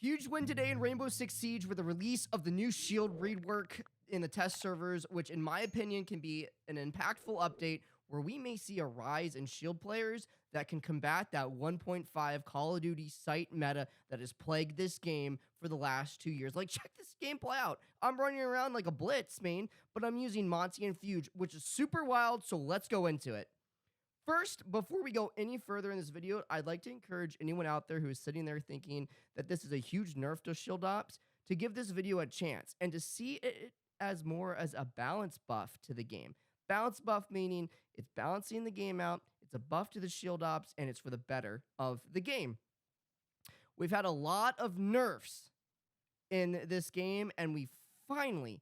Huge win today in Rainbow Six Siege with the release of the new shield rework in the test servers, which in my opinion can be an impactful update where we may see a rise in shield players that can combat that 1.5 Call of Duty site meta that has plagued this game for the last 2 years. Like, check this gameplay out. I'm running around like a blitz, main, but I'm using Monty and Fuge, which is super wild, so let's go into it. First, before we go any further in this video, I'd like to encourage anyone out there who is sitting there thinking that this is a huge nerf to shield ops to give this video a chance and to see it as more as a balance buff to the game. Balance buff meaning it's balancing the game out, it's a buff to the shield ops, and it's for the better of the game. We've had a lot of nerfs in this game, and we finally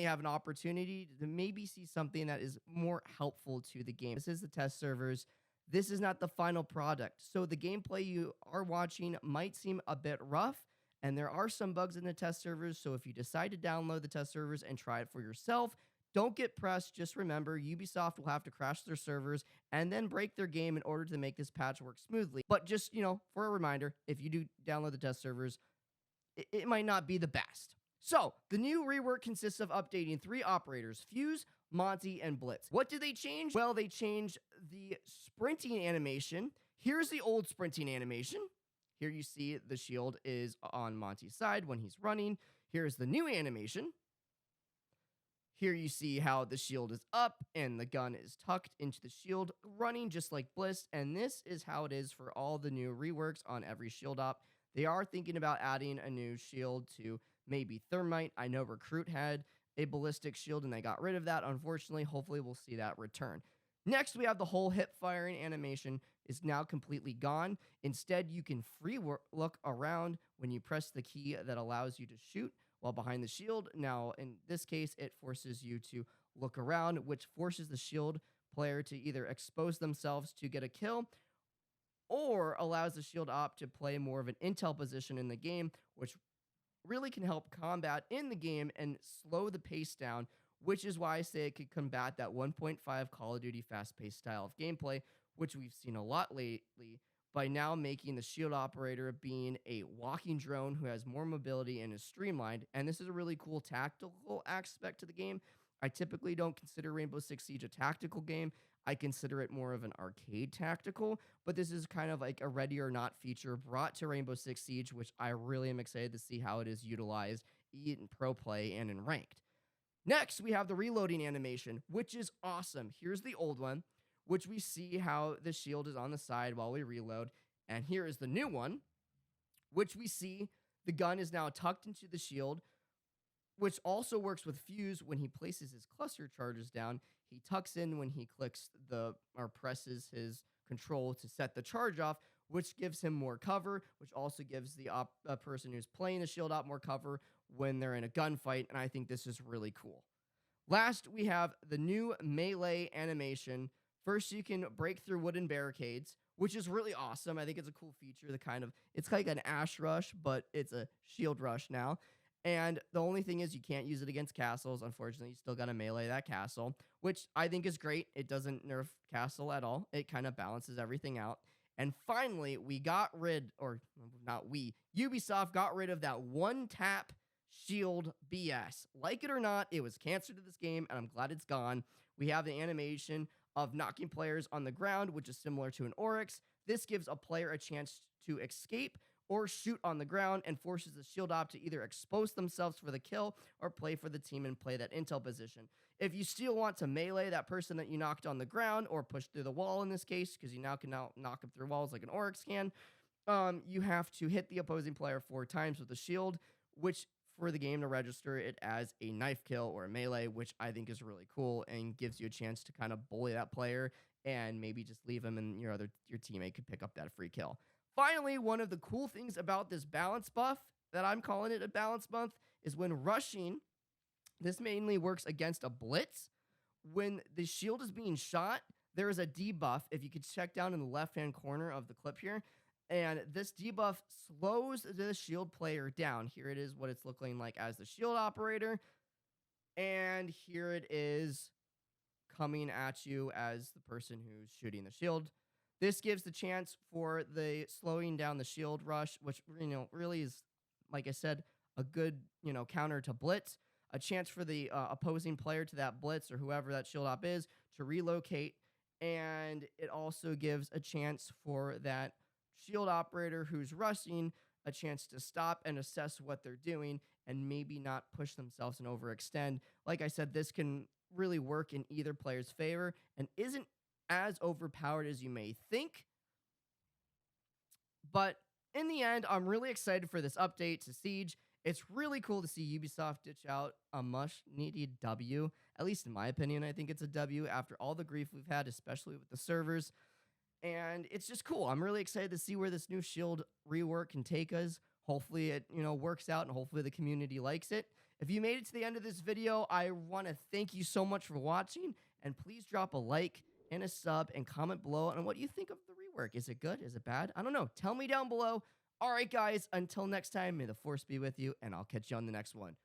have an opportunity to maybe see something that is more helpful to the game. This is the test servers. This is not the final product. So the gameplay you are watching might seem a bit rough, and there are some bugs in the test servers. So if you decide to download the test servers and try it for yourself, don't get pressed. Just remember, Ubisoft will have to crash their servers and then break their game in order to make this patch work smoothly. But just, for a reminder, if you do download the test servers, it might not be the best. So, the new rework consists of updating 3 operators, Fuse, Monty, and Blitz. What did they change? Well, they changed the sprinting animation. Here's the old sprinting animation. Here you see the shield is on Monty's side when he's running. Here's the new animation. Here you see how the shield is up and the gun is tucked into the shield, running just like Bliss. And this is how it is for all the new reworks on every shield op. They are thinking about adding a new shield to maybe Thermite. I know Recruit had a ballistic shield and they got rid of that. Unfortunately, hopefully we'll see that return. Next, we have the whole hip firing animation is now completely gone. Instead, you can free look around when you press the key that allows you to shoot while behind the shield. Now, in this case, it forces you to look around, which forces the shield player to either expose themselves to get a kill or allows the shield op to play more of an intel position in the game, which really can help combat in the game and slow the pace down, which is why I say it could combat that 1.5 Call of Duty fast-paced style of gameplay, which we've seen a lot lately, by now making the shield operator being a walking drone who has more mobility and is streamlined. And this is a really cool tactical aspect to the game. I typically don't consider Rainbow Six Siege a tactical game. I consider it more of an arcade tactical, but this is kind of like a ready or not feature brought to Rainbow Six Siege, which I really am excited to see how it is utilized in pro play and in ranked. Next, we have the reloading animation, which is awesome. Here's the old one, which we see how the shield is on the side while we reload. And here is the new one, which we see the gun is now tucked into the shield, which also works with Fuse when he places his cluster charges down. He tucks in when he clicks or presses his control to set the charge off, which gives him more cover, which also gives the person who's playing the shield op more cover when they're in a gunfight, and I think this is really cool. Last, we have the new melee animation. First, you can break through wooden barricades, which is really awesome. I think it's a cool feature. It's like an Ash Rush, but it's a shield rush now. And the only thing is you can't use it against castles. Unfortunately, you still got to melee that castle, which I think is great. It doesn't nerf castle at all. It kind of balances everything out. And finally, Ubisoft got rid of that one-tap shield BS. Like it or not, it was cancer to this game, and I'm glad it's gone. We have the animation of knocking players on the ground, which is similar to an Oryx. This gives a player a chance to escape or shoot on the ground and forces the shield op to either expose themselves for the kill or play for the team and play that intel position. If you still want to melee that person that you knocked on the ground or push through the wall in this case, because you now can knock them through walls like an Oryx can, you have to hit the opposing player 4 times with the shield, which for the game to register it as a knife kill or a melee, which I think is really cool and gives you a chance to kind of bully that player and maybe just leave him and your teammate could pick up that free kill. Finally, one of the cool things about this balance buff, that I'm calling it a balance buff, is when rushing, this mainly works against a blitz. When the shield is being shot, there is a debuff, if you could check down in the left-hand corner of the clip here, and this debuff slows the shield player down. Here it is what it's looking like as the shield operator, and here it is coming at you as the person who's shooting the shield. This gives the chance for the slowing down the shield rush, which, really is, like I said, a good, counter to blitz. A chance for the opposing player to that blitz or whoever that shield op is to relocate. And it also gives a chance for that shield operator who's rushing a chance to stop and assess what they're doing and maybe not push themselves and overextend. Like I said, this can really work in either player's favor and isn't as overpowered as you may think. But in the end, I'm really excited for this update to Siege. It's really cool to see Ubisoft ditch out a much-needed W. At least in my opinion, I think it's a W after all the grief we've had, especially with the servers. And it's just cool. I'm really excited to see where this new shield rework can take us. Hopefully it, works out, and hopefully the community likes it. If you made it to the end of this video, I want to thank you so much for watching, and please drop a like and a sub and comment below on what you think of the rework. Is it good? Is it bad? I don't know. Tell me down below. All right, guys, until next time, may the force be with you, and I'll catch you on the next one.